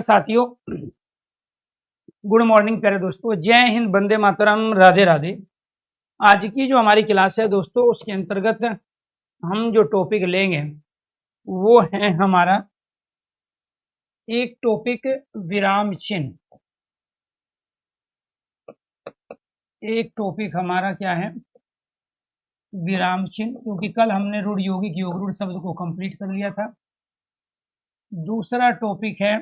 साथियों, good morning प्यारे दोस्तों, जय हिंद, वंदे मातरम, राधे राधे। आज की जो हमारी क्लास है दोस्तों, उसके अंतर्गत हम जो टॉपिक लेंगे वो है हमारा एक टॉपिक विराम चिन्ह। एक टॉपिक हमारा क्या है? विराम चिन्ह, क्योंकि कल हमने रूढ़ यौगिक योग रूढ़ शब्द को कंप्लीट कर लिया था। दूसरा टॉपिक है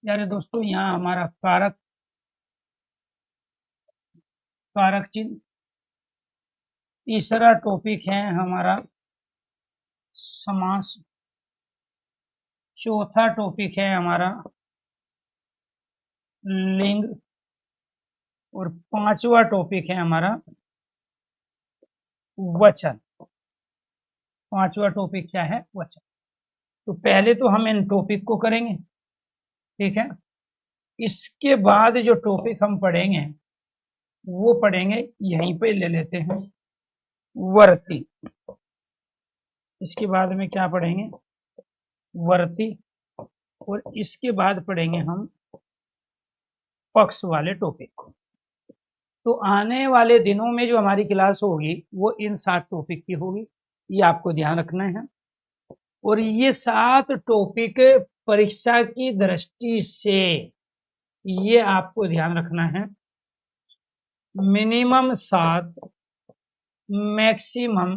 प्यारे दोस्तों यहाँ हमारा कारक चिन्ह। तीसरा टॉपिक है हमारा समास। चौथा टॉपिक है हमारा लिंग। और पांचवा टॉपिक है हमारा वचन। पांचवा टॉपिक क्या है? वचन। तो पहले तो हम इन टॉपिक को करेंगे, ठीक है। इसके बाद जो टॉपिक हम पढ़ेंगे वो पढ़ेंगे, यहीं पे ले लेते हैं, वर्ती। इसके बाद में क्या पढ़ेंगे? वर्ती। और इसके बाद पढ़ेंगे हम पक्ष वाले टॉपिक को। तो आने वाले दिनों में जो हमारी क्लास होगी वो इन 7 टॉपिक की होगी, ये आपको ध्यान रखना है। और ये 7 टॉपिक परीक्षा की दृष्टि से ये आपको ध्यान रखना है, मिनिमम 7, मैक्सिमम,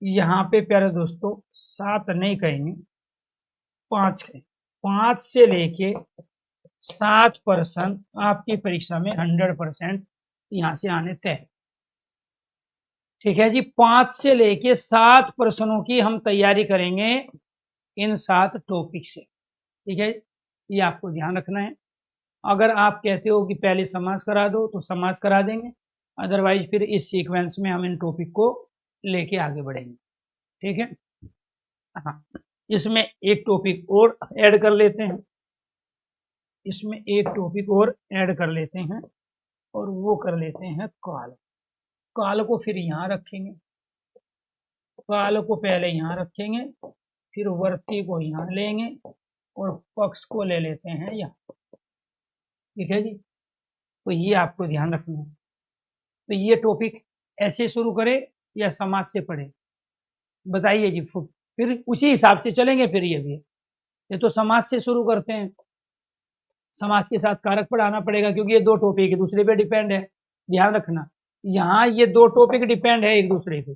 यहाँ पे प्यारे दोस्तों 7 नहीं कहेंगे, 5 कहेंगे। 5 से लेके 7% आपकी परीक्षा में 100% यहाँ से आने तय, ठीक है जी। 5 से लेके 7 प्रश्नों की हम तैयारी करेंगे इन 7 टॉपिक से, ठीक है। ये आपको ध्यान रखना है। अगर आप कहते हो कि पहले समास करा दो तो समास करा देंगे, अदरवाइज फिर इस सीक्वेंस में हम इन टॉपिक को लेके आगे बढ़ेंगे, ठीक है। हाँ, इसमें एक टॉपिक और ऐड कर लेते हैं, इसमें एक टॉपिक और ऐड कर लेते हैं, और वो कर लेते हैं काल। काल को फिर यहाँ रखेंगे, काल को पहले यहाँ रखेंगे, फिर वर्ती को यहाँ लेंगे और पक्ष को ले लेते हैं यहाँ, ठीक है जी। तो ये आपको ध्यान रखना है। तो ये टॉपिक ऐसे शुरू करें या समाज से पढ़े, बताइए जी। फिर उसी हिसाब से चलेंगे। फिर ये तो समाज से शुरू करते हैं, समाज के साथ कारक पढ़ाना पड़ेगा, क्योंकि ये 2 टॉपिक एक दूसरे पे डिपेंड है। ध्यान रखना, यहाँ ये 2 टॉपिक डिपेंड है एक दूसरे पे,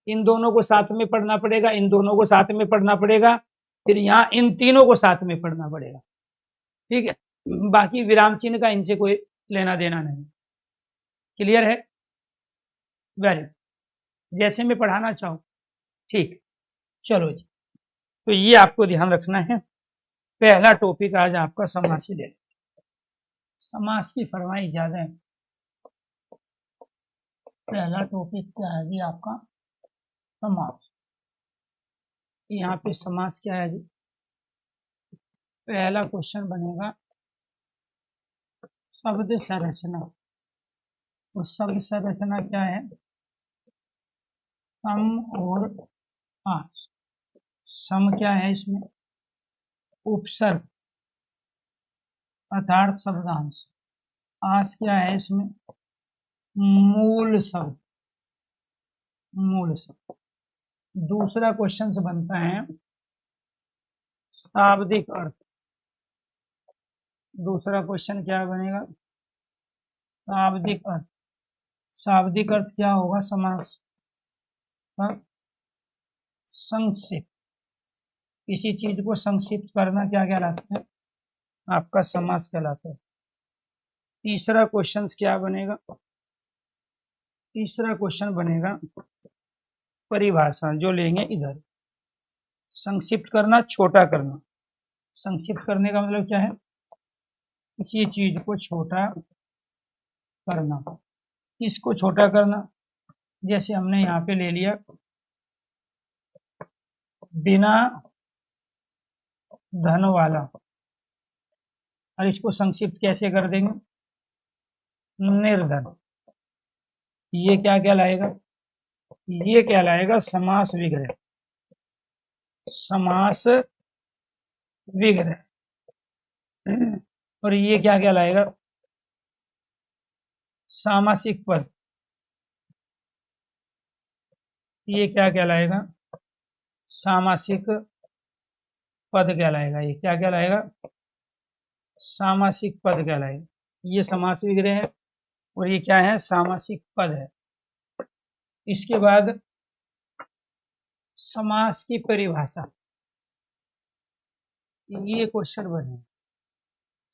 इन दोनों को साथ में पढ़ना पड़ेगा, इन दोनों को साथ में पढ़ना पड़ेगा, फिर यहाँ इन तीनों को साथ में पढ़ना पड़ेगा, ठीक है। बाकी विराम चिन्ह का इनसे कोई लेना देना नहीं। क्लियर है? वेरी, जैसे मैं पढ़ाना चाहूँ, ठीक। चलो जी, तो ये आपको ध्यान रखना है। पहला टॉपिक आज आपका समास ही ले, समास की फरमाइश ज्यादा है। पहला टॉपिक क्या है जी आपका? समास। यहाँ पे समास क्या है जी? पहला क्वेश्चन बनेगा शब्द संरचना। और शब्द संरचना क्या है? सम और आस। सम क्या है इसमें? उपसर्ग अर्थात शब्दांश। आस क्या है इसमें? मूल शब्द, मूल शब्द। दूसरा क्वेश्चन से बनता है शाब्दिक अर्थ। दूसरा क्वेश्चन क्या बनेगा? शाब्दिक अर्थ। शाब्दिक अर्थ क्या होगा? समास का संक्षिप्त। किसी चीज को संक्षिप्त करना क्या कहलाता है? आपका समास कहलाता है। तीसरा क्वेश्चन क्या बनेगा? तीसरा क्वेश्चन बनेगा परिभाषा, जो लेंगे इधर। संक्षिप्त करना, छोटा करना। संक्षिप्त करने का मतलब क्या है? किसी चीज को छोटा करना। किसको छोटा करना? जैसे हमने यहाँ पे ले लिया बिना धन वाला, और इसको संक्षिप्त कैसे कर देंगे? निर्धन। ये क्या कहलाएगा? ये कहलाएगा समास विग्रह। समास विग्रह। और ये क्या कहलाएगा? सामासिक पद। ये क्या कहलाएगा? सामासिक पद कहलाएगा। ये क्या कहलाएगा? सामासिक पद कहलाएगा। ये समास विग्रह है और ये क्या है? सामासिक पद है। इसके बाद समास की परिभाषा, ये क्वेश्चन बने।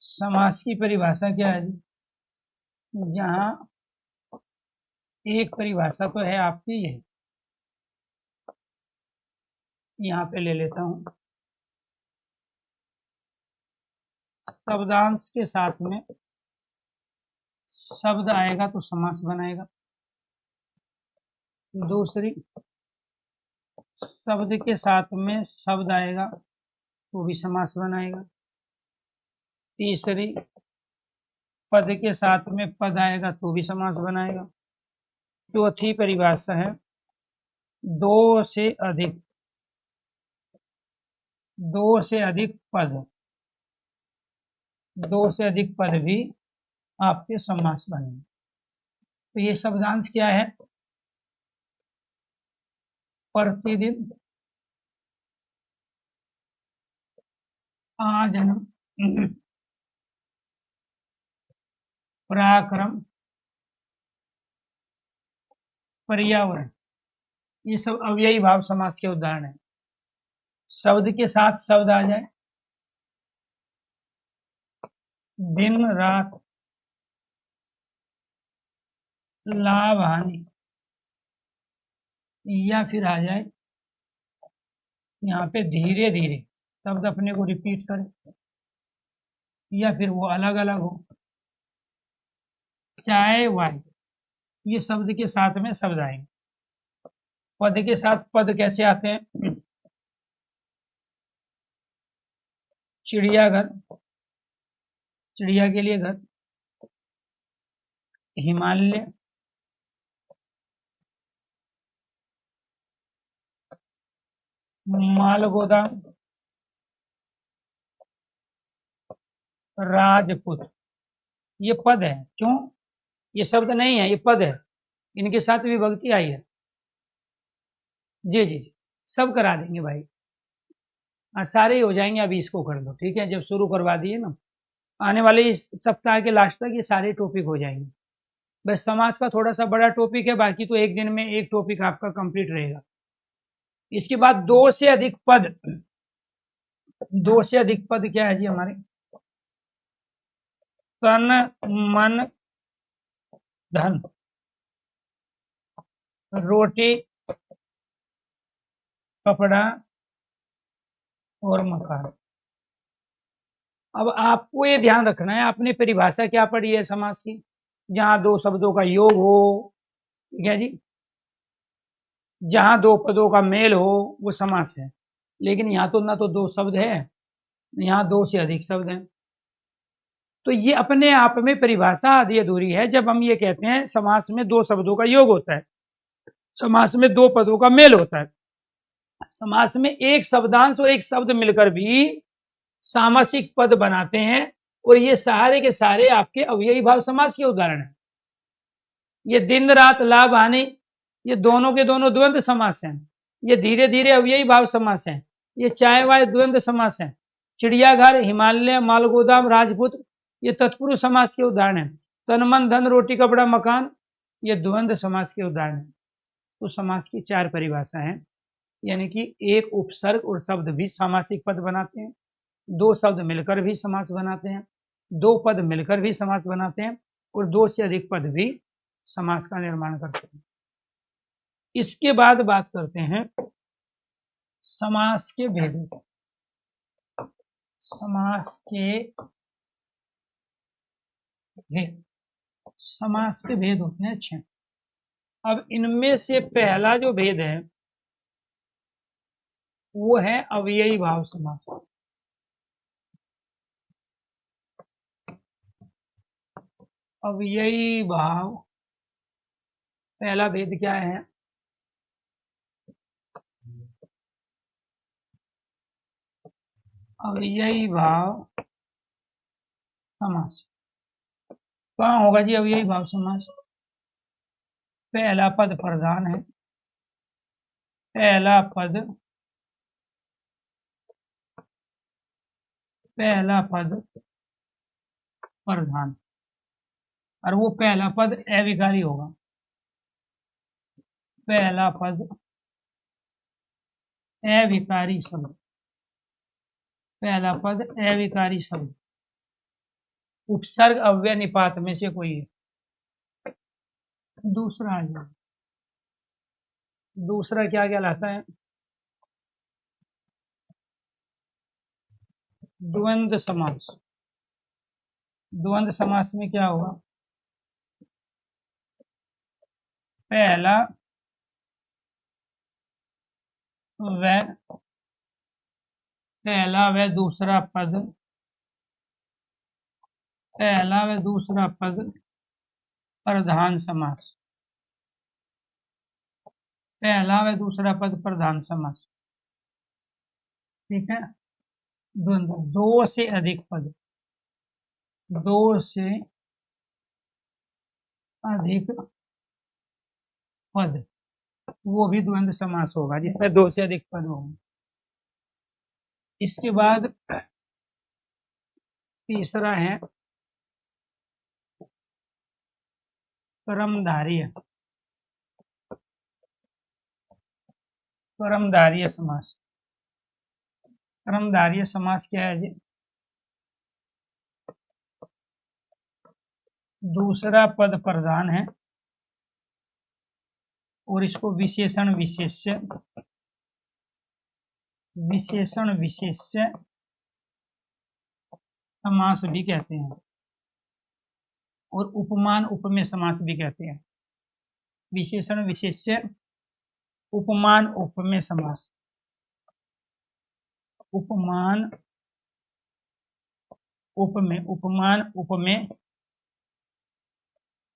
समास की परिभाषा क्या है? यहाँ एक परिभाषा तो है आपकी, ये यहाँ पे ले लेता हूं। शब्दांश के साथ में शब्द आएगा तो समास बनाएगा। दूसरी, शब्द के साथ में शब्द आएगा तो भी समास बनाएगा। तीसरी, पद के साथ में पद आएगा तो भी समास बनाएगा। चौथी परिभाषा है दो से अधिक पद, दो से अधिक पद भी आपके समास बनेंगे। तो ये शब्दांश क्या है? प्रतिदिन, आजन्म, पराक्रम, पर्यावरण, ये सब अव्ययी भाव समास के उदाहरण है। शब्द के साथ शब्द आ जाए, दिन रात, लाभ हानि, या फिर आ जाए यहाँ पे धीरे धीरे शब्द अपने को रिपीट करे, या फिर वो अलग अलग हो। चाय वाय, ये शब्द के साथ में शब्द आएंगे। पद के साथ पद कैसे आते हैं? चिड़ियाघर, चिड़िया के लिए घर। हिमालय, माल गोदाम, राजपूत, ये पद है। क्यों? ये शब्द नहीं है, ये पद है। इनके साथ विभक्ति आई है। जी जी जी, सब करा देंगे भाई। सारे ही हो जाएंगे। अभी इसको कर दो, ठीक है? जब शुरू करवा दिए ना, आने वाले इस सप्ताह के लास्ट तक ये सारे टॉपिक हो जाएंगे। बस समाज का थोड़ा सा बड़ा टॉपिक है, बाकी तो एक दिन में एक टॉपिक आपका कंप्लीट रहेगा। इसके बाद दो से अधिक पद। दो से अधिक पद क्या है जी हमारे? तन, मन, धन, रोटी, कपड़ा और मकान। अब आपको ये ध्यान रखना है, आपने परिभाषा क्या पढ़ी है समास की? जहां दो शब्दों का योग हो, ठीक है जी, जहां दो पदों का मेल हो, वो समास है। लेकिन यहाँ तो ना तो दो शब्द है, यहाँ दो से अधिक शब्द हैं। तो ये अपने आप में परिभाषा आधी अधूरी है जब हम ये कहते हैं समास में दो शब्दों का योग होता है, समास में दो पदों का मेल होता है। समास में एक शब्दांश और एक शब्द मिलकर भी सामासिक पद बनाते हैं, और ये सारे के सारे आपके अव्ययी भाव समास के उदाहरण हैं। ये दिन रात, लाभ हानि, ये दोनों के दोनों द्वंद्व समास हैं। ये धीरे धीरे अव्ययी भाव समास हैं। ये चाय वाय द्वंद्व समास हैं। चिड़ियाघर, हिमालय, मालगोदाम, राजपूत, ये तत्पुरुष समास के उदाहरण हैं। तन मन धन रोटी कपड़ा मकान, ये द्वंद्व समास के उदाहरण हैं। तो समास की चार परिभाषा है, यानी कि एक उपसर्ग और शब्द भी सामासिक पद बनाते हैं, दो शब्द मिलकर भी समास बनाते हैं, दो पद मिलकर भी समास बनाते हैं, और दो से अधिक पद भी समास का निर्माण करते हैं। इसके बाद बात करते हैं समास के भेदों। समास के भेद, समास के भेद होते हैं 6। अब इनमें से पहला जो भेद है वो है अव्ययी भाव समास। अव्ययी भाव, पहला भेद क्या है? अव्ययी भाव समास कहाँ होगा जी अव्ययी भाव समास? पहला पद प्रधान है, पहला पद प्रधान, और वो पहला पद अविकारी होगा। पहला पद अविकारी शब्द, पहला पद अविकारी शब्द उपसर्ग अव्यय निपात में से कोई है। दूसरा आ जाए, दूसरा क्या कहलाता है? द्वंद्व समास। द्वंद्व समास में क्या होगा? पहला व दूसरा पद, पहला व दूसरा पद प्रधान समास, पहला व दूसरा पद प्रधान समास। ठीक है। द्वंद्व, दो से अधिक पद, दो से अधिक पद, वो भी द्वंद्व समास होगा जिसमें दो से अधिक पद होंगे। इसके बाद तीसरा है कर्मधारय, कर्मधारय समास। कर्मधारय समास क्या है जी? दूसरा पद प्रधान है और इसको विशेषण विशेष्य, विशेषण विशेष्य समास भी कहते हैं और उपमान उपमेय समास भी कहते हैं। विशेषण विशेष्य उपमान उपमेय समास, उपमान उपमेय, उपमान उपमेय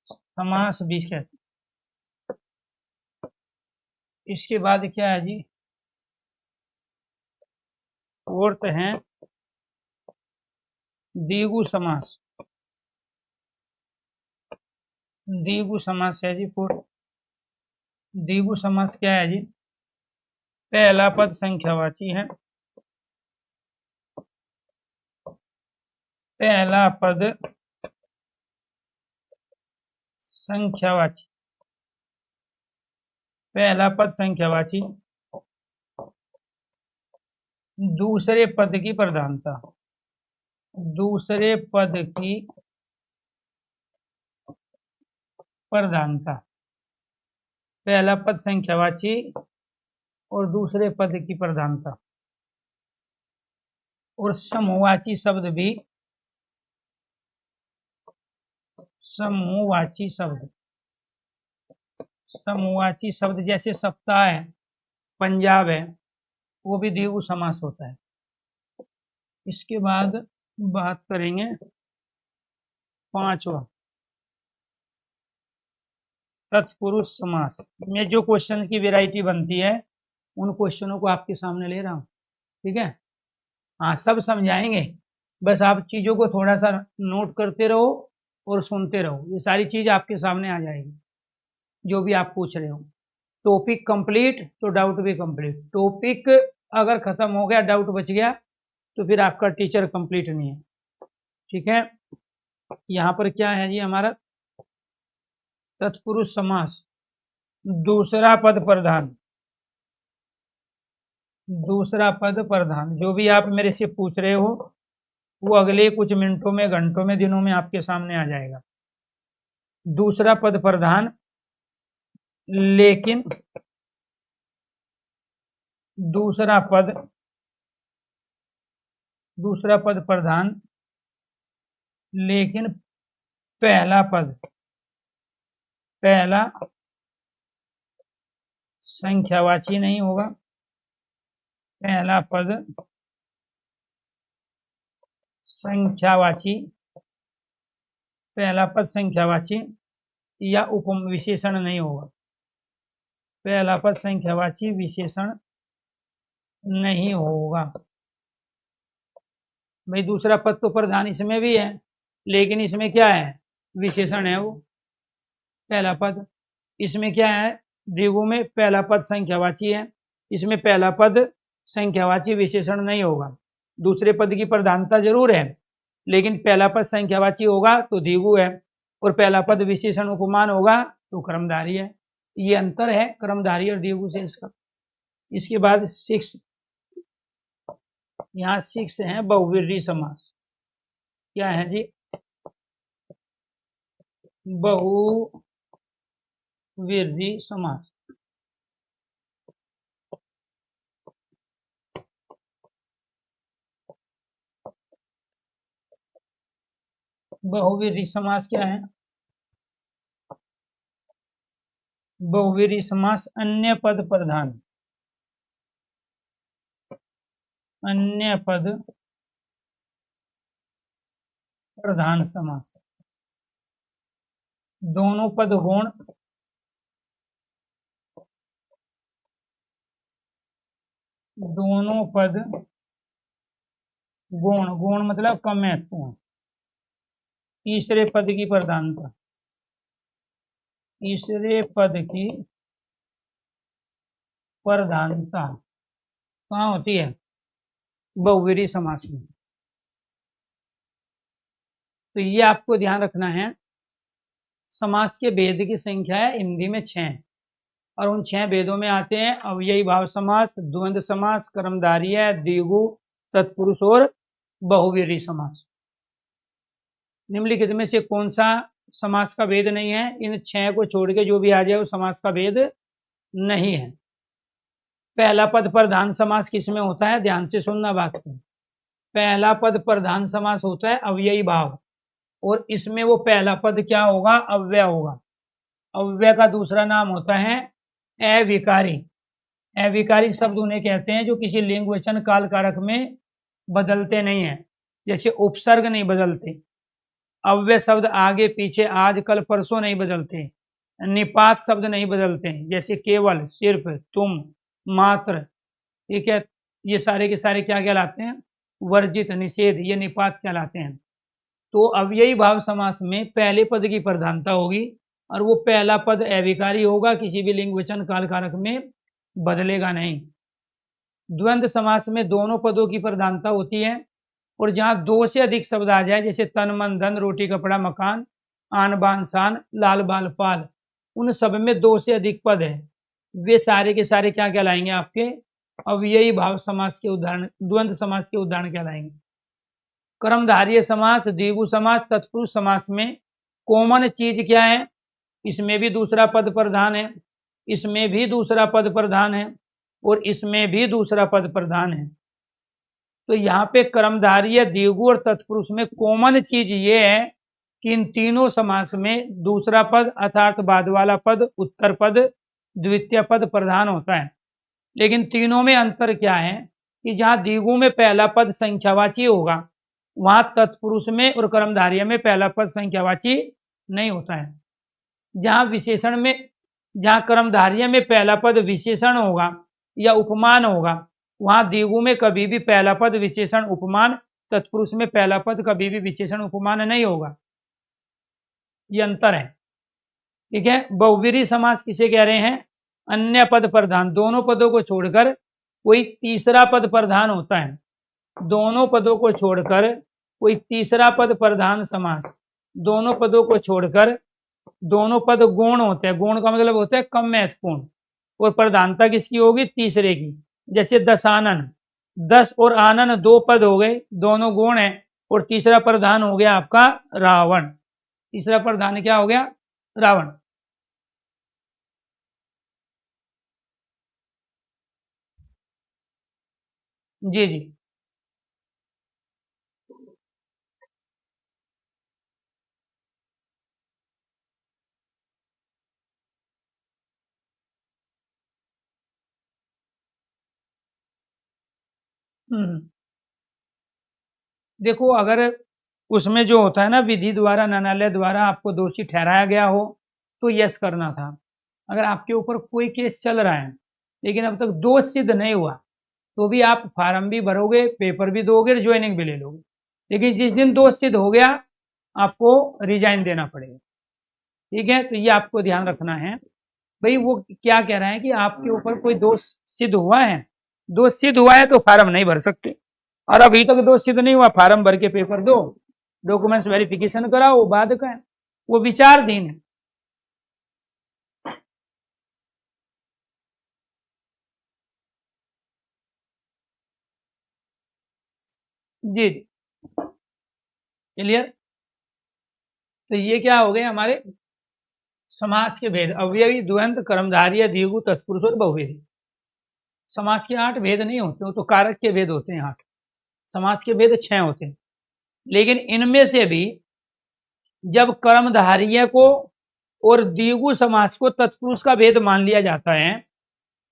समास भी कहते हैं। इसके बाद क्या है जी? फोर्थ है द्विगु समास। द्विगु समास है जी फोर्थ। द्विगु समास क्या है जी? पहला पद संख्यावाची है, पहला पद संख्यावाची, पहला पद संख्यावाची, दूसरे पद की प्रधानता, दूसरे पद की प्रधानता, पहला पद संख्यावाची और दूसरे पद की प्रधानता। और समूहवाची शब्द भी, समूहवाची शब्द, समूहवाची शब्द जैसे सप्ताह है, पंजाब है, वो भी द्विगु समास होता है। इसके बाद बात करेंगे पांचवा तत्पुरुष समास में जो क्वेश्चन की वैरायटी बनती है उन क्वेश्चनों को आपके सामने ले रहा हूँ। ठीक है। हाँ, सब समझाएंगे, बस आप चीज़ों को थोड़ा सा नोट करते रहो और सुनते रहो, ये सारी चीज़ आपके सामने आ जाएगी जो भी आप पूछ रहे हो। टॉपिक कंप्लीट तो डाउट भी कंप्लीट। टॉपिक अगर खत्म हो गया, डाउट बच गया, तो फिर आपका टीचर कंप्लीट नहीं है। ठीक है। यहाँ पर क्या है जी हमारा? तत्पुरुष समास, दूसरा पद प्रधान, दूसरा पद प्रधान। जो भी आप मेरे से पूछ रहे हो वो अगले कुछ मिनटों में, घंटों में, दिनों में आपके सामने आ जाएगा। दूसरा पद प्रधान, लेकिन दूसरा पद प्रधान, लेकिन पहला संख्यावाची नहीं होगा। पहला पद संख्यावाची, पहला पद संख्यावाची या उपम विशेषण नहीं होगा। पहला पद संख्यावाची विशेषण नहीं होगा। भाई दूसरा पद तो प्रधान इसमें भी है, लेकिन इसमें क्या है, विशेषण है वो पहला पद। इसमें क्या है, द्विगु में पहला पद संख्यावाची है, इसमें पहला पद संख्यावाची विशेषण नहीं होगा। दूसरे पद की प्रधानता जरूर है, लेकिन पहला पद संख्यावाची होगा तो द्विगु है, और पहला पद विशेषण उपमान होगा तो क्रमधारी है। ये अंतर है क्रमधारी और द्विगु से इसका। इसके बाद 6, यहाँ 6 है बहुव्रीहि समास। क्या है जी, बहुव्रीहि समास। बहुव्रीहि समास क्या है, बहुव्रीहि समास अन्य पद प्रधान, अन्य पद प्रधान समास। दोनों पद गौण, दोनों पद गौण, गौण मतलब कम महत्वपूर्ण। तीसरे पद की प्रधानता, तीसरे पद की प्रधानता कहाँ होती है, बहुव्रीहि समास में। तो ये आपको ध्यान रखना है। समास के भेद की संख्या है हिंदी में 6, और उन 6 भेदों में आते हैं अव्ययी भाव समास, द्वंद्व समास, कर्मधारय, द्विगु, तत्पुरुष और बहुव्रीहि समास। निम्नलिखित में से कौन सा समास का भेद नहीं है, इन 6 को छोड़ के जो भी आ जाए वो समास का भेद नहीं है। पहला पद प्रधान समास किसमें होता है, ध्यान से सुनना बात को। पहला पद प्रधान समास होता है अव्ययी भाव, और इसमें वो पहला पद क्या होगा, अव्यय होगा। अव्यय का दूसरा नाम होता है अविकारी। अविकारी शब्द उन्हें कहते हैं जो किसी लिंग वचन काल कारक में बदलते नहीं है, जैसे उपसर्ग नहीं बदलते, अव्यय शब्द आगे पीछे आज कल परसों नहीं बदलते, निपात शब्द नहीं बदलते, जैसे केवल, सिर्फ, तुम, मात्र, ठीक है, ये सारे के सारे क्या कहलाते हैं, वर्जित, निषेध, ये निपात कहलाते हैं। तो अव्ययी भाव समास में पहले पद की प्रधानता होगी, और वो पहला पद अविकारी होगा, किसी भी लिंग वचन काल कारक में बदलेगा नहीं। द्वंद्व समास में दोनों पदों की प्रधानता होती है, और जहां 2 से अधिक शब्द आ जाए, जैसे तन मन धन, रोटी कपड़ा मकान, आन बान शान, लाल बाल पाल, उन सब में 2 से अधिक पद है, वे सारे के सारे क्या कहलाएंगे, आपके अव्ययी भाव समास के उदाहरण, द्वंद्व समास के उदाहरण कहलाएंगे। कर्मधारय समास, द्विगु समास, तत्पुरुष समास में कॉमन चीज क्या है, इसमें भी दूसरा पद प्रधान है, इसमें भी दूसरा पद प्रधान है, और इसमें भी दूसरा पद प्रधान है। तो यहाँ पे कर्मधारय, द्विगु और तत्पुरुष में कॉमन चीज ये है कि इन तीनों समास में दूसरा पद अर्थात बाद वाला पद, उत्तर पद, द्वितीय पद प्रधान होता है। लेकिन तीनों में अंतर क्या है कि जहाँ द्विगु में पहला पद संख्यावाची होगा, वहां तत्पुरुष में और कर्मधारय में पहला पद संख्यावाची नहीं होता है। जहाँ विशेषण में, जहाँ कर्मधारय में पहला पद विशेषण होगा या उपमान होगा, वहां द्विगु में कभी भी पहला पद विशेषण उपमान, तत्पुरुष में पहला पद कभी भी विशेषण उपमान नहीं होगा। ये अंतर है, ठीक है। बहुव्रीहि समास किसे कह रहे हैं, अन्य पद प्रधान, दोनों पदों को छोड़कर कोई तीसरा पद प्रधान होता है, दोनों पदों को छोड़कर कोई तीसरा पद प्रधान समास, दोनों पदों को छोड़कर दोनों पद गौण होते हैं, गौण का मतलब होता है कम महत्वपूर्ण, और प्रधानता किसकी होगी, तीसरे की। जैसे दशानन, 10 और आनन 2 पद हो गए, दोनों गौण है, और तीसरा प्रधान हो गया आपका रावण। तीसरा प्रधान क्या हो गया, रावण। जी जी, देखो अगर उसमें जो होता है ना, विधि द्वारा, न्यायालय द्वारा आपको दोषी ठहराया गया हो तो यस करना था। अगर आपके ऊपर कोई केस चल रहा है लेकिन अब तक दोष सिद्ध नहीं हुआ, तो भी आप फार्म भी भरोगे, पेपर भी दोगे, ज्वाइनिंग भी ले लोगे। लेकिन जिस दिन 2 सिद्ध हो गया आपको रिजाइन देना पड़ेगा। ठीक है, तो ये आपको ध्यान रखना है। भाई वो क्या कह रहा है कि आपके ऊपर कोई दोष सिद्ध हुआ है, दोष सिद्ध हुआ है तो फार्म नहीं भर सकते, और अभी तक दोष सिद्ध नहीं हुआ, फार्म भर के पेपर दो, डॉक्यूमेंट्स वेरिफिकेशन कराओ, वो बाद का है, वो विचारधीन है। जी जी, क्लियर। तो ये क्या हो गए हमारे समास के भेद, अवयवी, द्वंद्व, कर्मधारय, द्विगु, तत्पुरुष और बहुवेदी। समास के 8 भेद नहीं होते, वो तो कारक के भेद होते हैं 8, समास के भेद 6 होते हैं। लेकिन इनमें से भी जब कर्मधारय को और द्विगु समास को तत्पुरुष का भेद मान लिया जाता है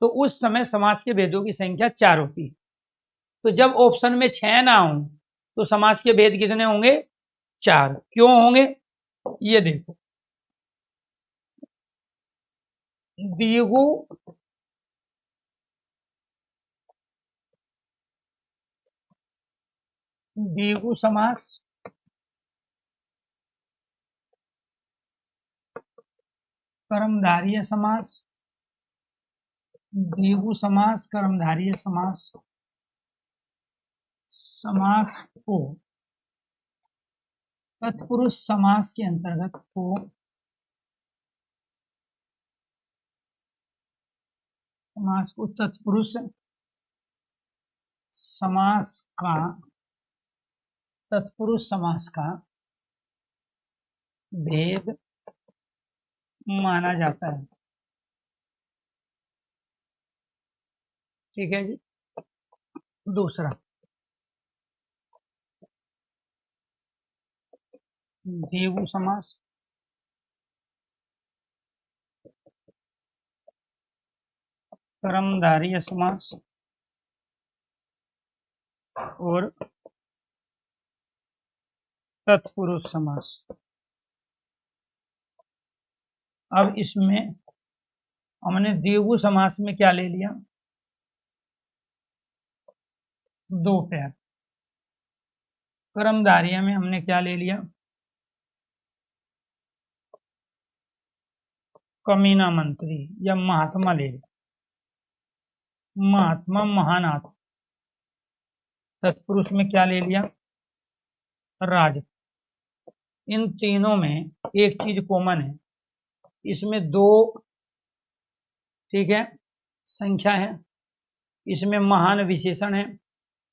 तो उस समय समास के भेदों की संख्या 4 होती है। तो जब ऑप्शन में 6 ना हो तो समास के भेद कितने होंगे? 4। क्यों होंगे ये देखो, द्विगु द्विगु समास, कर्मधारय समास, द्विगु समास, कर्मधारय समास, समास को तत्पुरुष समास के अंतर्गत को समास को तत्पुरुष समास का तत्पुरुष समास का भेद माना जाता है। ठीक है जी। दूसरा, द्विगु समास, कर्मधारय समास और तत्पुरुष समास। अब इसमें हमने द्विगु समास में क्या ले लिया? 2 पैर। कर्मधारय में हमने क्या ले लिया? कमीना मंत्री या महात्मा ले लिया, महात्मा, महानाथ। तत्पुरुष में क्या ले लिया? राज। इन तीनों में एक चीज कॉमन है, इसमें 2, ठीक है, संख्या है, इसमें महान विशेषण है,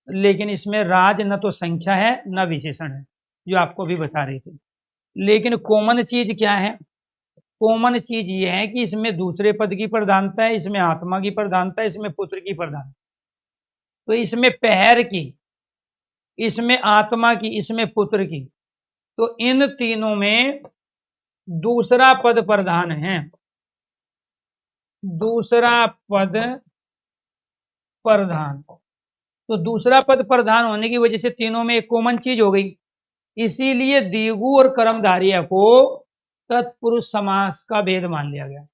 लेकिन इसमें राज न तो संख्या है न विशेषण है, जो आपको भी बता रही थी। लेकिन कॉमन चीज क्या है? कॉमन चीज ये है कि इसमें दूसरे पद की प्रधानता है, इसमें आत्मा की प्रधानता है, इसमें पुत्र की प्रधानता। तो इसमें पहर की, इसमें आत्मा की, इसमें पुत्र की, तो इन तीनों में दूसरा पद प्रधान है। दूसरा पद प्रधान, तो दूसरा पद प्रधान होने की वजह से तीनों में एक कॉमन चीज हो गई, इसीलिए द्विगु और कर्मधारय को तत्पुरुष समास का भेद मान लिया गया।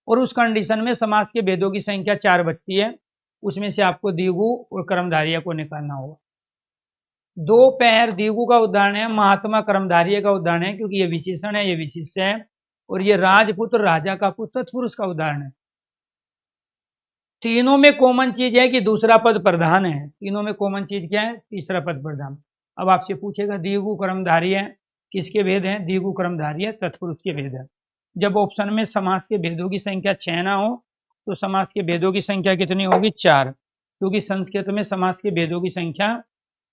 और उस कंडीशन में समास के भेदों की संख्या 4 बचती है, उसमें से आपको द्विगु और कर्मधारय को निकालना होगा। 2 पैर द्विगु का उदाहरण है, महात्मा कर्मधारय का उदाहरण है, क्योंकि ये विशेषण है, ये विशेष्य है, और ये राजपुत्र, राजा का पुत्र, तत्पुरुष का उदाहरण है। तीनों में कॉमन चीज है कि दूसरा पद प्रधान है। तीनों में कॉमन चीज क्या है? तीसरा पद प्रधान। अब आपसे पूछेगा द्विगु कर्मधारय किसके भेद हैं? द्विगु कर्मधारय तत्पुरुष के भेद है। जब ऑप्शन में समास के भेदों की संख्या 6 ना हो तो समास के भेदों की संख्या कितनी होगी? 4, क्योंकि संस्कृत में समास के भेदों की संख्या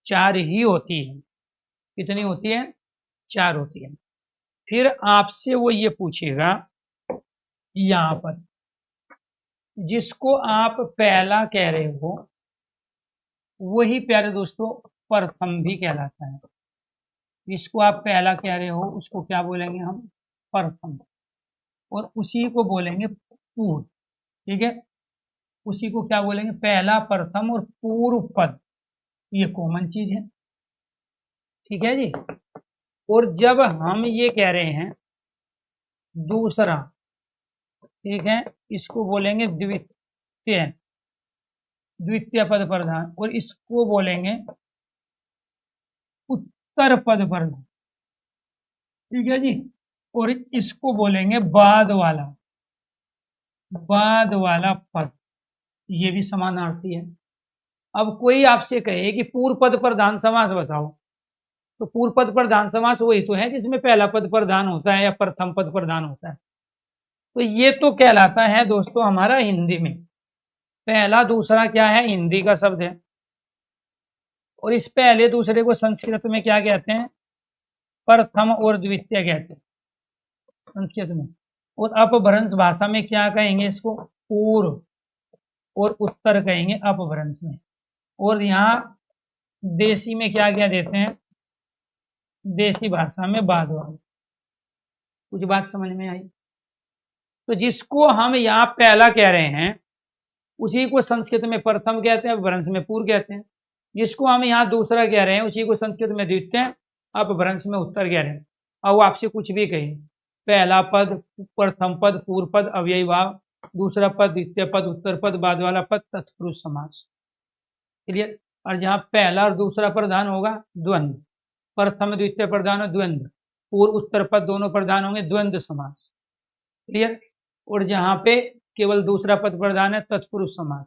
4 ही होती है। कितनी होती है? 4 होती है। फिर आपसे वो ये पूछेगा यहां पर, जिसको आप पहला कह रहे हो वही प्यारे दोस्तों प्रथम भी कहलाता है। जिसको आप पहला कह रहे हो उसको क्या बोलेंगे हम? प्रथम। और उसी को बोलेंगे पूर्व। ठीक है, उसी को क्या बोलेंगे? पहला, प्रथम और पूर्व पद, ये कॉमन चीज है। ठीक है जी। और जब हम ये कह रहे हैं दूसरा, ठीक है, इसको बोलेंगे द्वितीय, द्वितीय पद प्रधान, और इसको बोलेंगे उत्तर पद प्रधान, ठीक है जी। और इसको बोलेंगे बाद वाला पद, ये भी समानार्थी है। अब कोई आपसे कहे कि पूर्व पद प्रधान समास बताओ, तो पूर्व पद प्रधान समास वही तो है जिसमें पहला पद प्रधान होता है या प्रथम पद प्रधान होता है। तो ये तो कहलाता है दोस्तों हमारा हिंदी में, पहला दूसरा क्या है, हिंदी का शब्द है। और इस पहले दूसरे को संस्कृत में क्या कहते हैं, प्रथम और द्वितीय कहते हैं संस्कृत में। और अपभ्रंश भाषा में क्या कहेंगे इसको, पूर्व और उत्तर कहेंगे अपभ्रंश में। और यहाँ देसी में क्या क्या देते हैं, देसी भाषा में बाद वाला। कुछ बात समझ में आई? तो जिसको हम यहाँ पहला कह रहे हैं उसी को संस्कृत में प्रथम कहते हैं, अपभ्रंश में पूर्व कहते हैं। जिसको हम यहाँ दूसरा कह रहे हैं उसी को संस्कृत में द्वितीय, अपभ्रंश में उत्तर कह रहे हैं। अब आपसे कुछ भी कहे, पहला पद, प्रथम पद, पूर्व पद, अव्ययी भाव, दूसरा पद, द्वितीय पद, उत्तर पद, बाद वाला पद, तत्पुरुष समास, क्लियर। और जहाँ पहला और दूसरा प्रधान होगा द्वंद्व, प्रथम द्वितीय प्रधान हो द्वंद्व, पूर्व उत्तर पद दोनों प्रधान होंगे द्वंद्व समास, क्लियर। और जहाँ पे केवल दूसरा पद प्रधान है तत्पुरुष समास,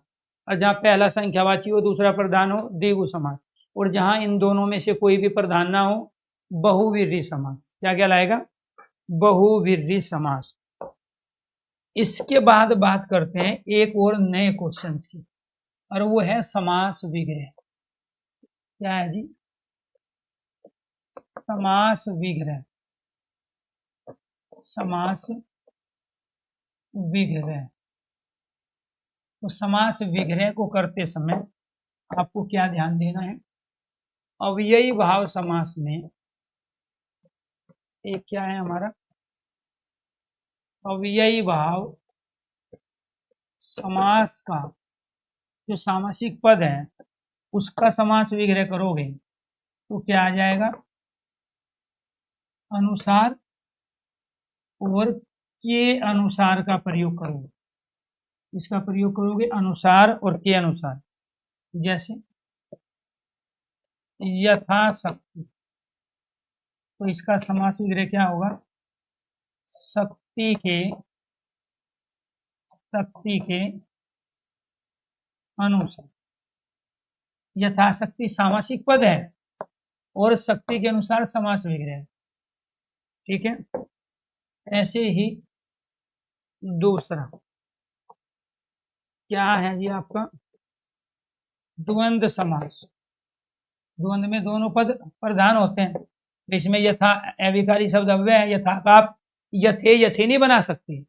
और जहाँ पहला संख्यावाची हो दूसरा प्रधान हो द्विगु समास, और जहाँ इन दोनों में से कोई भी प्रधान ना हो बहुव्रीहि समास। क्या क्या लाएगा, बहुव्रीहि समास। इसके बाद बात करते हैं एक और नए क्वेश्चन की, और वो है समास विग्रह। क्या है जी, समास विग्रह। समास विग्रह, तो समास विग्रह को करते समय आपको क्या ध्यान देना है, अव्ययी भाव समास में एक क्या है हमारा, अव्ययी भाव समास का जो सामासिक पद है उसका समास विग्रह करोगे तो क्या आ जाएगा, अनुसार और के अनुसार का प्रयोग करोगे। इसका प्रयोग करोगे अनुसार और के अनुसार, जैसे यथाशक्ति, तो इसका समास विग्रह क्या होगा, शक्ति के अनुसार। यथाशक्ति सामासिक पद है और शक्ति के अनुसार समास विग्रह है, ठीक है। ऐसे ही दूसरा क्या है जी आपका, द्वंद्व समास। द्वंद्व में दोनों पद प्रधान होते हैं, इसमें यथा अविकारी शब्द अव्यय है, यथा का आप यथे यथी नहीं बना सकते,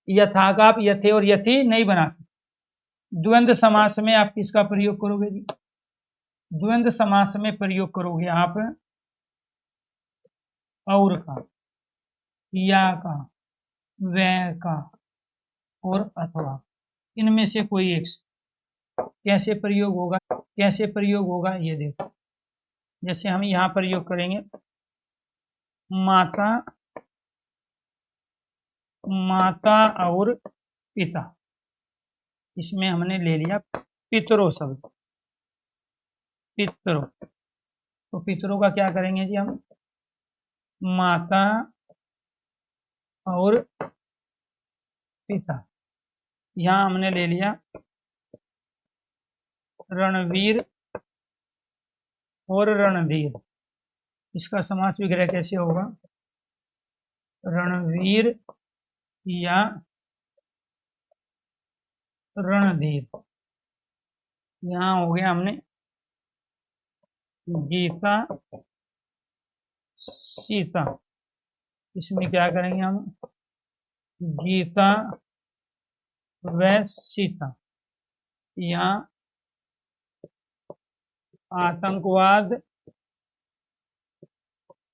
यथा का आप यथे और यथी नहीं बना सकते। द्वंद्व समास में आप किसका प्रयोग करोगे जी, द्वंद्व समास में प्रयोग करोगे आप और का, या का, वह का और अथवा, इनमें से कोई एक। कैसे प्रयोग होगा, कैसे प्रयोग होगा ये देखो। जैसे हम यहाँ प्रयोग करेंगे माता, माता और पिता, इसमें हमने ले लिया पितरों शब्द, पितरों। तो पितरों का क्या करेंगे जी हम, माता और पिता। यहाँ हमने ले लिया रणवीर और रणधीर, इसका समास विग्रह कैसे होगा, रणवीर या रणधीर। यहाँ हो गया हमने गीता सीता, इसमें क्या करेंगे हम, गीता व सीता। यहाँ आतंकवाद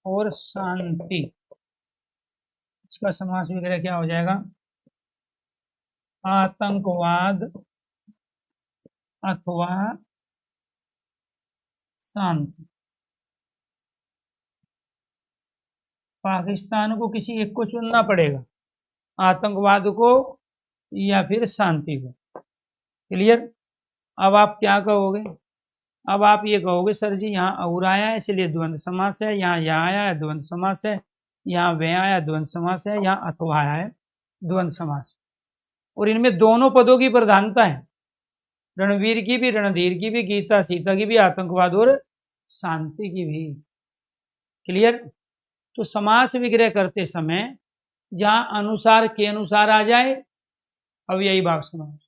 और शांति, इसका समास विग्रह क्या हो जाएगा, आतंकवाद अथवा शांति। पाकिस्तान को किसी एक को चुनना पड़ेगा, आतंकवाद को या फिर शांति को, क्लियर। अब आप क्या कहोगे, अब आप ये कहोगे सर जी यहाँ और आया है इसलिए द्वंद्व समास है, यहाँ आया है द्वंद्व समास है, यहाँ वे आया द्वंद्व समास है, यहाँ अथवा आया है द्वंद्व समास। और इनमें दोनों पदों की प्रधानता है, रणवीर की भी, रणधीर की भी, गीता सीता की भी, आतंकवाद और शांति की भी। क्लियर। तो समास विग्रह करते समय जहां अनुसार के अनुसार आ जाए, अब यही भाव समास।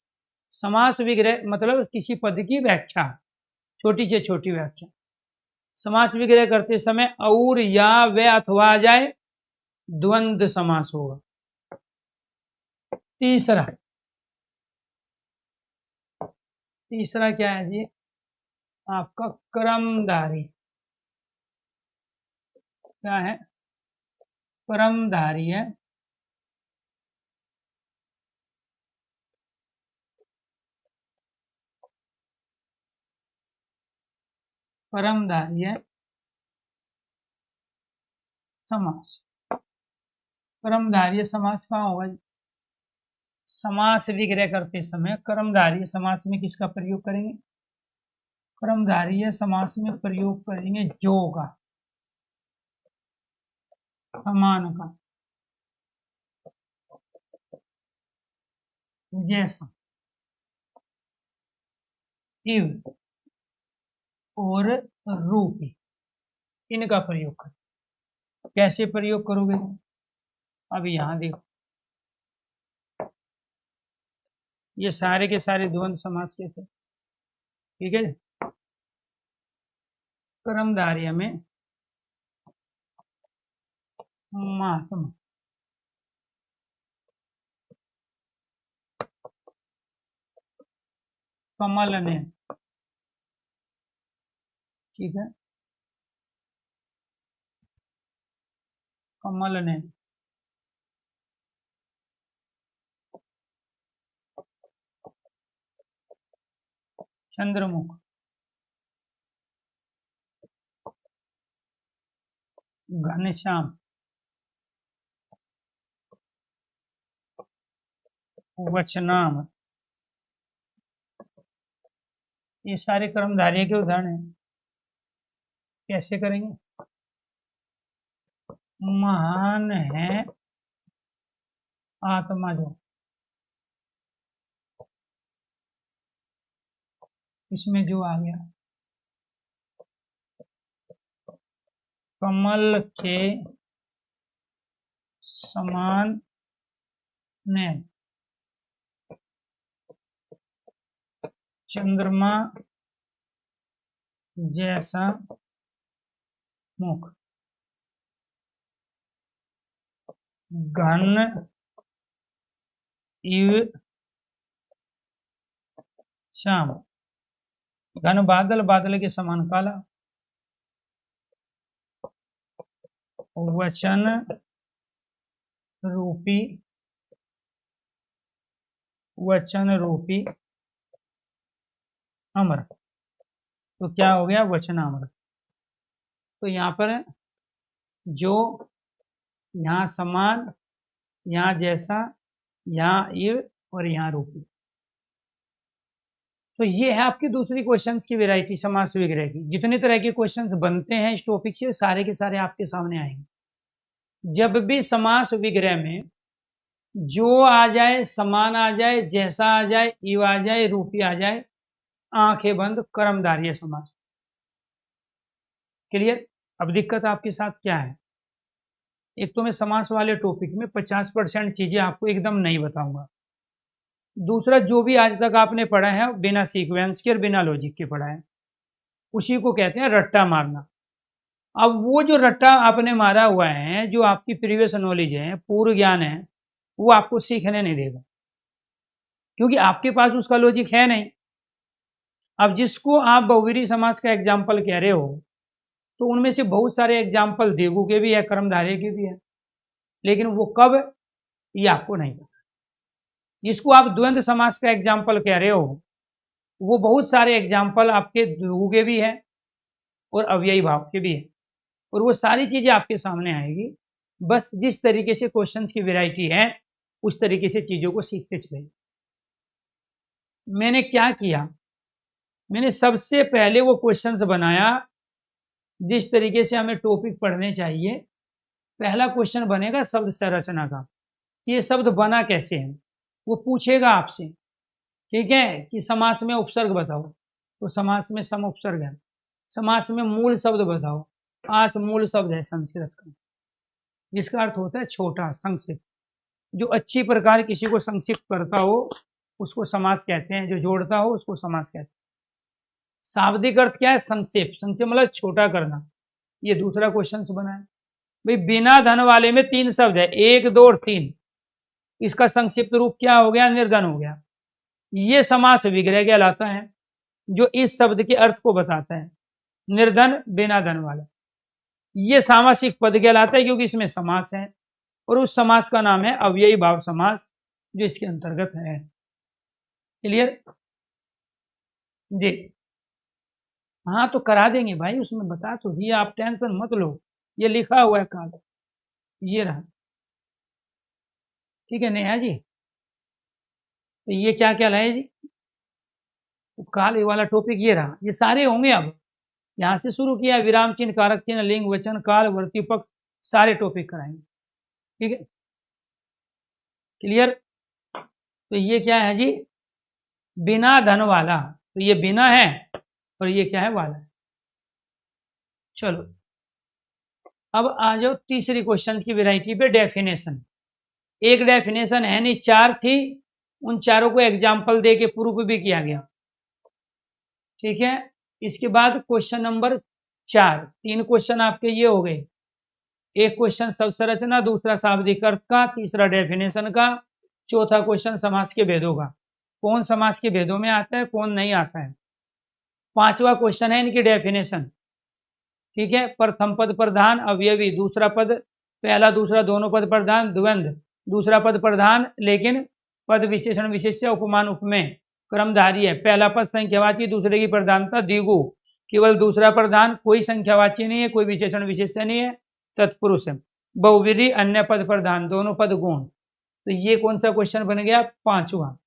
समास विग्रह मतलब किसी पद की व्याख्या, छोटी से छोटी व्याख्या। समास विग्रह करते समय और या व अथवा आ जाए, द्वंद्व समास होगा। तीसरा क्या है जी, आपका क्रमधारी। क्या है? क्रमधारी है। क्रमधारी है समास। क्रमधारी समास कहाँ होगा? समास विग्रह करते समय कर्मधारय समास में किसका प्रयोग करेंगे? कर्मधारय समास में प्रयोग करेंगे जो का, समान का, जैसा, इव और रूपी, इनका प्रयोग करें। कैसे प्रयोग करोगे? अब यहां देखो, ये सारे के सारे द्वंद्व समास के थे, ठीक है। कर्मधारय में महात्मा, कमल ने, ठीक है, कमल ने, चंद्रमुख, घनश्याम, वचनाम, ये सारे कर्मधारय के उदाहरण हैं। कैसे करेंगे? महान है आत्मा जो, इसमें जो आ गया, कमल के समान ने, चंद्रमा जैसा मुख, घन इव श्याम, घन बादल, बादल के समान काला, वचन रूपी, वचन रूपी अमर। तो क्या हो गया? वचन अमर। तो यहाँ पर जो, यहाँ समान, यहाँ जैसा, यहाँ इव और यहाँ रूपी। तो ये है आपकी दूसरी क्वेश्चंस की वैरायटी समास विग्रह की। जितने तरह के क्वेश्चंस बनते हैं इस टॉपिक से सारे के सारे आपके सामने आएंगे। जब भी समास विग्रह में जो आ जाए, समान आ जाए, जैसा आ जाए, इव आ जाए, रूपी आ जाए, आंखें बंद, कर्मधारय समास। क्लियर। अब दिक्कत आपके साथ क्या है? एक तो मैं समास वाले टॉपिक में 50% चीजें आपको एकदम नहीं बताऊंगा। दूसरा, जो भी आज तक आपने पढ़ा है बिना सीक्वेंस के और बिना लॉजिक के पढ़ा है, उसी को कहते हैं रट्टा मारना। अब वो जो रट्टा आपने मारा हुआ है, जो आपकी प्रीवियस नॉलेज है, पूर्व ज्ञान है, वो आपको सीखने नहीं देगा, क्योंकि आपके पास उसका लॉजिक है नहीं। अब जिसको आप बहुवीरी समास का एग्जाम्पल कह रहे हो, तो उनमें से बहुत सारे एग्जाम्पल देगू के भी है, कर्मधारय के भी है, लेकिन वो कब, ये आपको नहीं पता। जिसको आप द्वंद्व समास का एग्जाम्पल कह रहे हो, वो बहुत सारे एग्जाम्पल आपके द्विगु के भी है और अव्ययी भाव के भी है, और वो सारी चीजें आपके सामने आएगी। बस जिस तरीके से क्वेश्चंस की वैरायटी है, उस तरीके से चीजों को सीखते चले। मैंने क्या किया, मैंने सबसे पहले वो क्वेश्चंस बनाया जिस तरीके से हमें टॉपिक पढ़ने चाहिए। पहला क्वेश्चन बनेगा शब्द संरचना का, ये शब्द बना कैसे है, वो पूछेगा आपसे, ठीक है, कि समास में उपसर्ग बताओ, तो समास में सम उपसर्ग है। समास में मूल शब्द बताओ, आस मूल शब्द है संस्कृत का, जिसका अर्थ होता है छोटा, संक्षिप्त। जो अच्छी प्रकार किसी को संक्षिप्त करता हो उसको समास कहते हैं, जो जोड़ता हो उसको समास कहते हैं। शाब्दिक अर्थ क्या है? संक्षेप। संक्षेप मतलब छोटा करना। ये दूसरा क्वेश्चन बना है भाई। बिना धन वाले में 3 शब्द है, 1, 2 और 3। इसका संक्षिप्त रूप क्या हो गया? निर्धन हो गया। ये समास विग्रह कहलाता है, जो इस शब्द के अर्थ को बताता है। निर्धन, बिना धन वाला, ये सामासिक पद कहलाता है क्योंकि इसमें समास है, और उस समास का नाम है अव्ययी भाव समास, जो इसके अंतर्गत है। क्लियर जी? हाँ तो करा देंगे भाई, उसमें बता तो दिया, आप टेंशन मत लो, ये लिखा हुआ है काल, ये रहा। ठीक है नेहा जी? तो ये क्या क्या लाए जी? तो काल वाला टॉपिक ये रहा, ये सारे होंगे। अब यहाँ से शुरू किया, विराम चिन्ह, कारक चिन्ह, लिंग, वचन, काल, वर्ती पक्ष, सारे टॉपिक कराएंगे। ठीक है, क्लियर? तो ये क्या है जी? बिना धन वाला, तो ये बिना है और ये क्या है? वाला। चलो अब आ जाओ तीसरी क्वेश्चन की वैरायटी पे, डेफिनेशन। एक डेफिनेशन है नहीं, 4 थी, उन चारों को एग्जाम्पल दे के प्रूफ भी किया गया। ठीक है, इसके बाद क्वेश्चन नंबर 4, 3 क्वेश्चन आपके ये हो गए। एक क्वेश्चन शब्द संरचना, दूसरा शाब्दिक अर्थ का, तीसरा डेफिनेशन का, चौथा क्वेश्चन समास के भेदों का, कौन समास के भेदों में आता है, कौन नहीं आता है। पांचवा क्वेश्चन है इनकी डेफिनेशन। ठीक है, प्रथम पद प्रधान, अवयवी, दूसरा पद, पहला दूसरा दोनों पद प्रधान, द्वंद्व, दूसरा पद प्रधान लेकिन पद विशेषण विशेष्य उपमान उपमेय क्रमधारी है। पहला पद संख्यावाची, दूसरे की प्रधानता द्विगु, केवल दूसरा प्रधान, कोई संख्यावाची नहीं है, कोई विशेषण विशेष्य नहीं है, तत्पुरुष है। बहुविधि, अन्य पद प्रधान, दोनों पद गुण। तो ये कौन सा क्वेश्चन बन गया? पांचवा।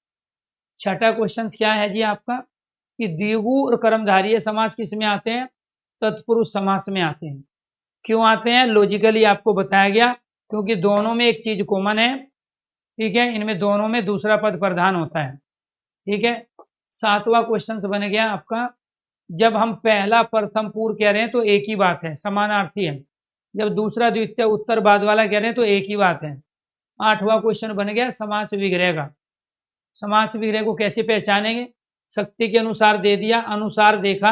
छठा क्वेश्चन क्या है जी आपका, कि द्विगु और कर्मधारीय समास किस में आते हैं? तत्पुरुष समास में आते हैं। क्यों आते हैं? लॉजिकली आपको बताया गया, क्योंकि दोनों में एक चीज कॉमन है। ठीक है, इनमें दोनों में दूसरा पद प्रधान होता है। ठीक है, सातवां क्वेश्चन बन गया आपका, जब हम पहला प्रथम पूर्व कह रहे हैं तो एक ही बात है, समानार्थी है। जब दूसरा द्वितीय उत्तर बाद वाला कह रहे हैं तो एक ही बात है। आठवां क्वेश्चन बन गया समास विग्रह का। समास विग्रह को कैसे पहचानेंगे? शक्ति के अनुसार दे दिया, अनुसार देखा,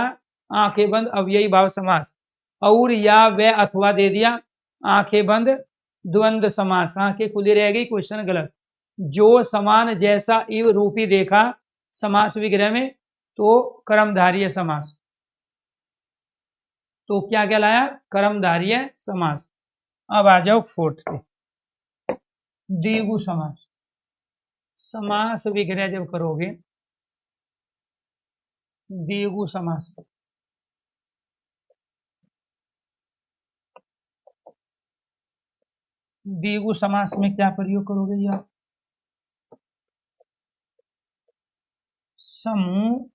आंखें बंद, अव्ययी भाव समास, और या व अथवा दे दिया, आंखें बंद, द्वंद्व समास, आंखें खुली रह गई, क्वेश्चन गलत। जो समान जैसा इव रूपी देखा समास विग्रह में, तो कर्मधारीय समास, तो क्या कहलाया? कर्मधारीय समास। अब आ जाओ फोर्थ पे, द्विगु समास। समास विग्रह जब करोगे द्विगु समास, द्विगु समास में क्या प्रयोग करोगे या समूह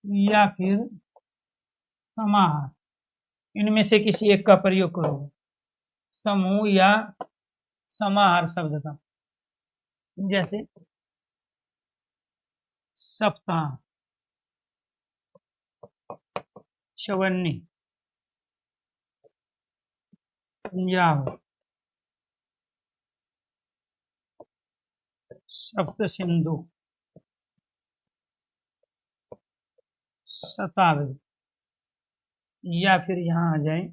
या फिर समाहार, इनमें से किसी एक का प्रयोग करोगे, समूह या समाहार शब्द का। जैसे सप्ताह, चवन्नी, पंजाब, सप्त सिंधु, शताब्दी, या फिर यहां आ जाए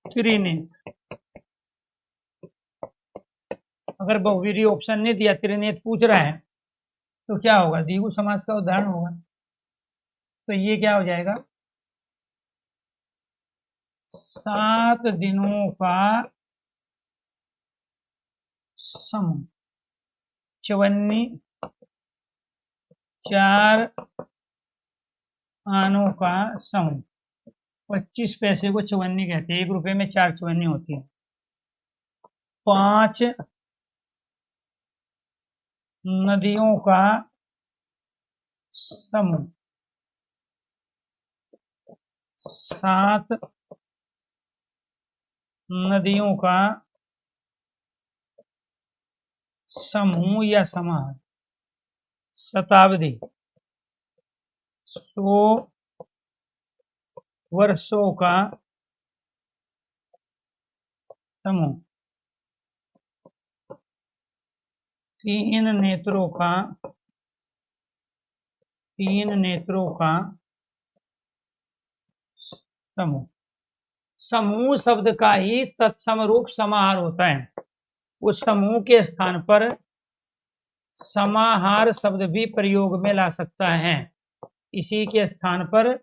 त्रिनेत्र। अगर बहुवीरी ऑप्शन नहीं दिया, त्रिनेत्र पूछ रहा है, तो क्या होगा? द्विगु समास का उदाहरण होगा। तो ये क्या हो जाएगा? 7 दिनों का समूह, चवन्नी, 4 आनों का समूह। 25 पैसे को चवन्नी कहते हैं, 1 रुपए में 4 चवन्नी होती है। 5 नदियों का समूह, 7 नदियों का समूह या समाहार। शताब्दी 100 वर्षों का समूह। 3 नेत्रों का समूह। समूह शब्द का ही तत्सम रूप समाहार होता है। उस समूह के स्थान पर समाहार शब्द भी प्रयोग में ला सकता है। इसी के स्थान पर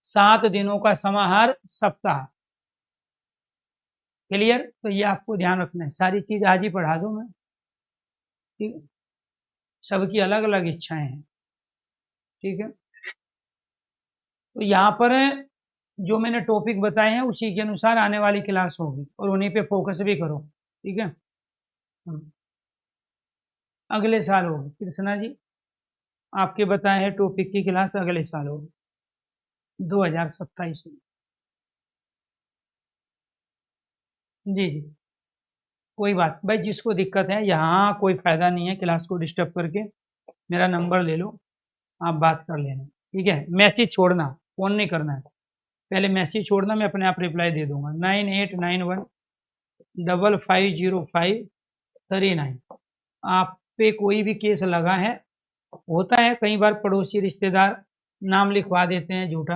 7 दिनों का समाहार सप्ताह। क्लियर? तो ये आपको ध्यान रखना है। सारी चीज आज ही पढ़ा दूं मैं, ठीक है? सबकी अलग अलग इच्छाएं हैं, ठीक है? तो यहाँ पर जो मैंने टॉपिक बताए हैं उसी के अनुसार आने वाली क्लास होगी और उन्हीं पे फोकस भी करो, ठीक है? अगले साल होगी कृष्णा जी, आपके बताए हैं टॉपिक की क्लास अगले साल होगी 2027 में। जी जी, कोई बात भाई, जिसको दिक्कत है यहाँ कोई फायदा नहीं है क्लास को डिस्टर्ब करके, मेरा नंबर ले लो, आप बात कर लेना, ठीक है? मैसेज छोड़ना, फोन नहीं करना है, पहले मैसेज छोड़ना, मैं अपने आप रिप्लाई दे दूंगा। 9891550539। आप पे कोई भी केस लगा है, होता है कई बार पड़ोसी रिश्तेदार नाम लिखवा देते हैं झूठा,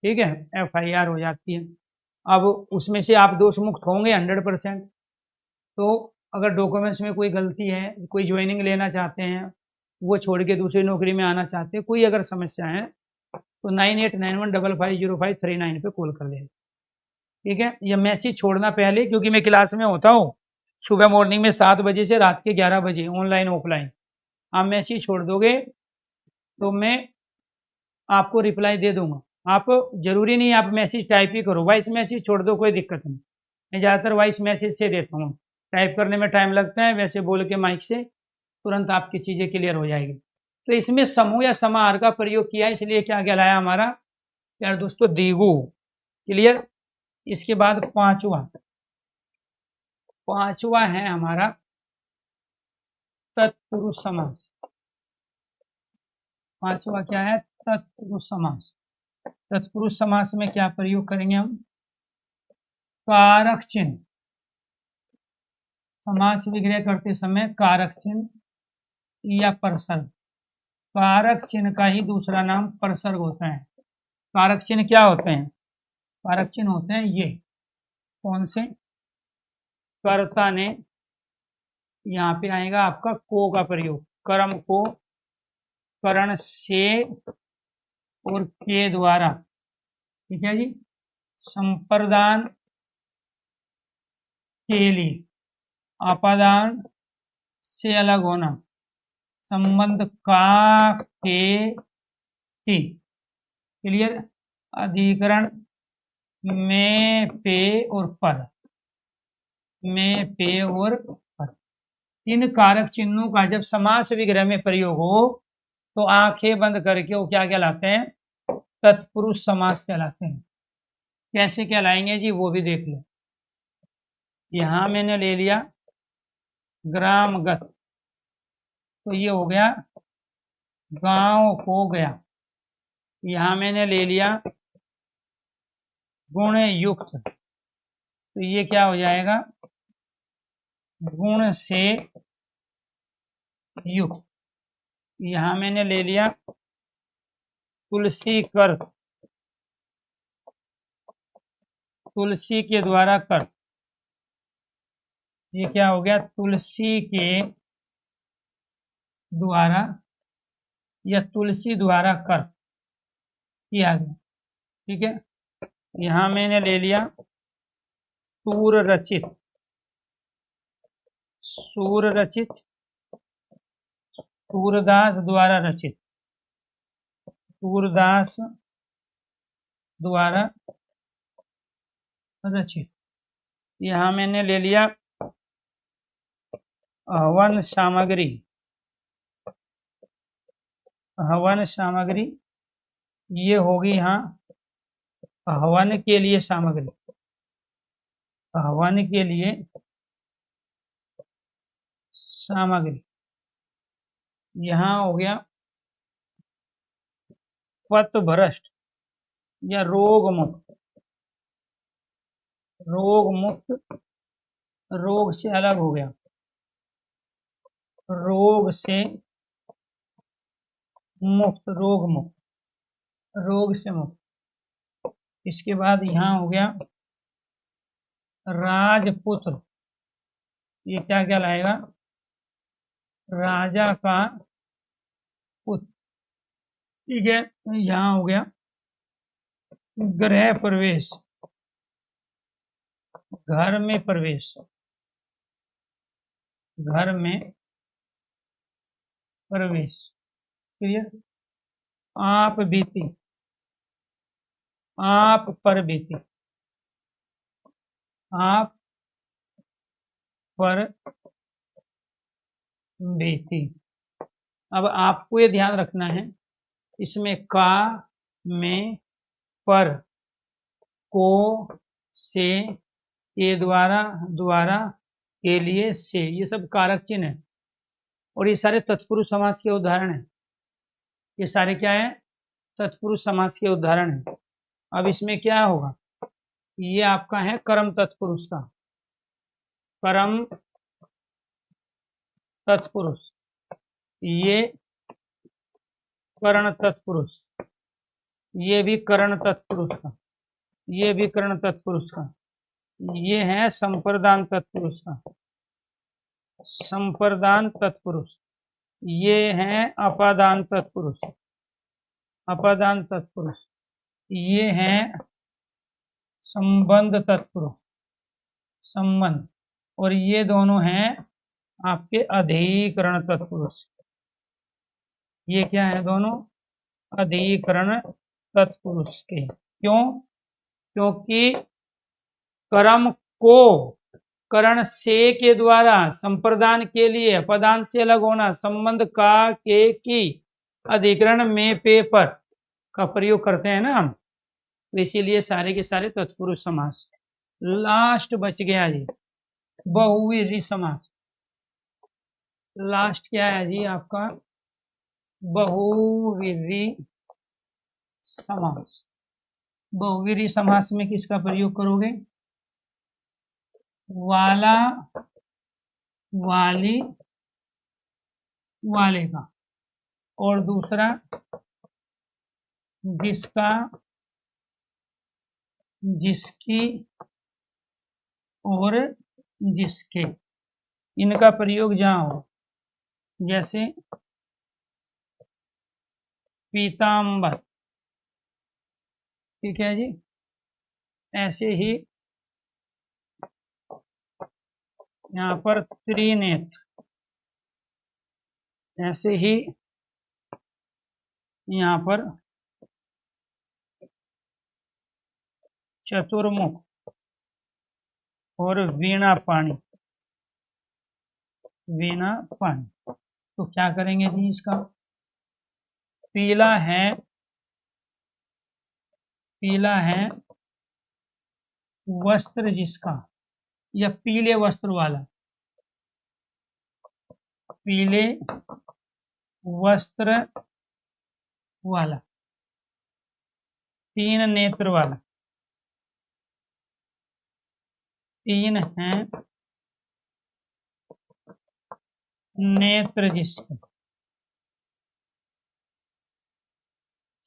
ठीक है? FIR हो जाती है। अब उसमें से आप दोष मुक्त होंगे 100%। तो अगर डॉक्यूमेंट्स में कोई गलती है, कोई ज्वाइनिंग लेना चाहते हैं, वो छोड़ के दूसरी नौकरी में आना चाहते हैं, कोई अगर समस्या है तो 9891550539 पे कॉल कर देना, ठीक है? या मैसेज छोड़ना पहले, क्योंकि मैं क्लास में होता हूँ सुबह मॉर्निंग में 7 बजे से रात के 11 बजे, ऑनलाइन ऑफलाइन। आप मैसेज छोड़ दोगे तो मैं आपको रिप्लाई दे दूंगा। आप जरूरी नहीं आप मैसेज टाइप ही करो, वॉइस मैसेज छोड़ दो, कोई दिक्कत नहीं। मैं ज़्यादातर वॉइस मैसेज से देता हूँ, टाइप करने में टाइम लगता है, वैसे बोल के माइक से तुरंत आपकी चीज़ें क्लियर हो जाएगी। तो इसमें समूह या समाहार का प्रयोग किया, इसलिए क्या कहलाया हमारा यार दोस्तों, द्विगु। क्लियर? इसके बाद पांचवा है हमारा तत्पुरुष समास। पांचवा क्या है? तत्पुरुष समास। तत्पुरुष समास में क्या प्रयोग करेंगे हम? कारक चिन्ह। समास विग्रह करते समय कारक चिन्ह या परसर्ग। कारक चिन्ह का ही दूसरा नाम परसर्ग होता है। कारक चिन्ह क्या होते हैं? कारक चिन्ह होते हैं ये, कौन से? कर्ता ने, यहाँ पे आएगा आपका को का प्रयोग, कर्म को करण से और के द्वारा, ठीक है जी, संप्रदान के लिए, अपादान से अलग होना, संबंध का के टी। क्लियर? अधिकरण में पे और पर, में पे और पर, इन कारक चिन्हों का जब समास विग्रह में प्रयोग हो तो आंखें बंद करके वो क्या कहलाते हैं? तत्पुरुष समास कहलाते हैं। कैसे कहलाएंगे जी, वो भी देख लो। यहां मैंने ले लिया ग्रामगत, तो ये हो गया गांव को गया। यहां मैंने ले लिया गुण युक्त, तो ये क्या हो जाएगा? गुण से युक्त। यहां मैंने ले लिया तुलसी कर, तुलसी के द्वारा कर, ये क्या हो गया? तुलसी के द्वारा या तुलसी द्वारा कर किया गया, ठीक है? यहां मैंने ले लिया सूर रचित, सूर रचित, सूरदास द्वारा रचित, सूरदास द्वारा रचित। यहां मैंने ले लिया हवन सामग्री, हवन सामग्री ये होगी यहाँ हवन के लिए सामग्री, हवन के लिए सामग्री। यहाँ हो गया पथभ्रष्ट या रोग मुक्त, रोग मुक्त, रोग से अलग हो गया, रोग से मुक्त, रोग मुक्त, रोग से मुक्त। इसके बाद यहाँ हो गया राजपुत्र, ये क्या क्या लाएगा, राजा का पुत्र। ठीक है, यहाँ हो गया गृह प्रवेश, घर में प्रवेश, घर में प्रवेश। क्लियर। आप बीती, आप पर बीती, आप पर बीती। अब आपको ये ध्यान रखना है, इसमें का, में, पर, को, से, के द्वारा, द्वारा, के लिए, से, ये सब कारक चिन्ह है और ये सारे तत्पुरुष समास के उदाहरण हैं। ये सारे क्या है, तत्पुरुष समास के उदाहरण हैं। अब इसमें क्या होगा, ये आपका है कर्म तत्पुरुष का, कर्म तत्पुरुष, ये कर्ण तत्पुरुष, ये भी कर्ण तत्पुरुष का, ये भी कर्ण तत्पुरुष का, ये है संप्रदान तत्पुरुष का, संप्रदान तत्पुरुष, ये है अपादान तत्पुरुष, अपादान तत्पुरुष, ये है संबंध तत्पुरुष, संबंध, और ये दोनों हैं आपके अधिकरण तत्पुरुष। ये क्या है, दोनों अधिकरण तत्पुरुष के। क्यों, क्योंकि कर्म को करण से के द्वारा संप्रदान के लिए अपदान से अलग होना, संबंध का, के, की, अधिकरण में, पे, पर का प्रयोग करते हैं ना हम, तो इसीलिए सारे के सारे तत्पुरुष समास। लास्ट बच गया जी बहुव्रीहि समास। लास्ट क्या है जी आपका, बहुव्रीहि समास। बहुव्रीहि समास में किसका प्रयोग करोगे, वाला, वाली, वाले का, और दूसरा जिसका, जिसकी, और जिसके, इनका प्रयोग जहाँ हो, जैसे पीताम्बर, ठीक है जी, ऐसे ही यहाँ पर त्रिनेत्र, ऐसे ही यहाँ पर चतुर्मुख और वीणा पाणी, वीणा पाणी। तो क्या करेंगे जी इसका, पीला है, पीला है वस्त्र जिसका, या पीले वस्त्र वाला, पीले वस्त्र वाला, तीन नेत्र वाला, तीन है नेत्र जिसके,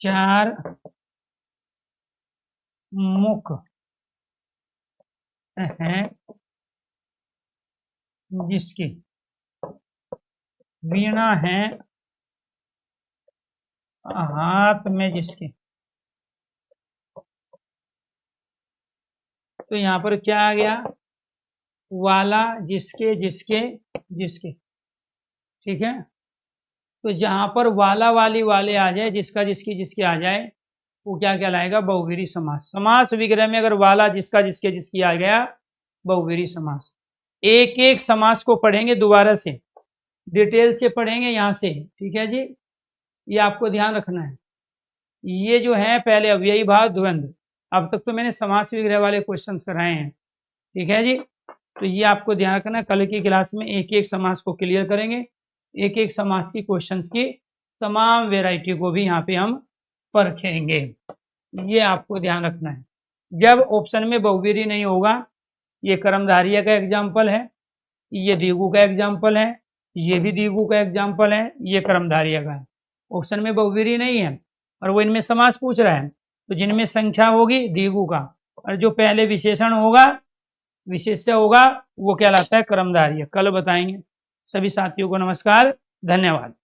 चार मुख है जिसकी, वीणा है हाथ में जिसके। तो यहाँ पर क्या आ गया, वाला, जिसके, जिसके, जिसके। ठीक है, तो जहां पर वाला, वाली, वाले आ जाए, जिसका, जिसकी, जिसके आ जाए, वो क्या कहलाएगा, बहुव्रीहि समास। समास विग्रह में अगर वाला, जिसका, जिसके, जिसकी आ गया, बहुव्रीहि समास। एक एक समास को पढ़ेंगे, दोबारा से डिटेल से पढ़ेंगे यहाँ से, ठीक है जी। ये आपको ध्यान रखना है। ये जो है पहले अव्ययी भाव द्वंद्व, अब तक तो मैंने समास विग्रह वाले क्वेश्चंस कराए हैं, ठीक है जी। तो ये आपको ध्यान रखना है, कल की क्लास में एक एक समास को क्लियर करेंगे, एक एक समास की क्वेश्चंस की तमाम वेराइटी को भी यहाँ पे हम परखेंगे। ये आपको ध्यान रखना है। जब ऑप्शन में बहुवीरी नहीं होगा, ये कर्मधारय का एग्जाम्पल है, ये द्विगु का एग्जाम्पल है, ये भी द्विगु का एग्जाम्पल है, ये कर्मधारय का है। ऑप्शन में बहुवीरी नहीं है और वो इनमें समास पूछ रहा है, तो जिनमें संख्या होगी द्विगु का, और जो पहले विशेषण होगा, विशेष्य होगा, वो कहलाता है कर्मधारय। कल बताएंगे। सभी साथियों को नमस्कार, धन्यवाद।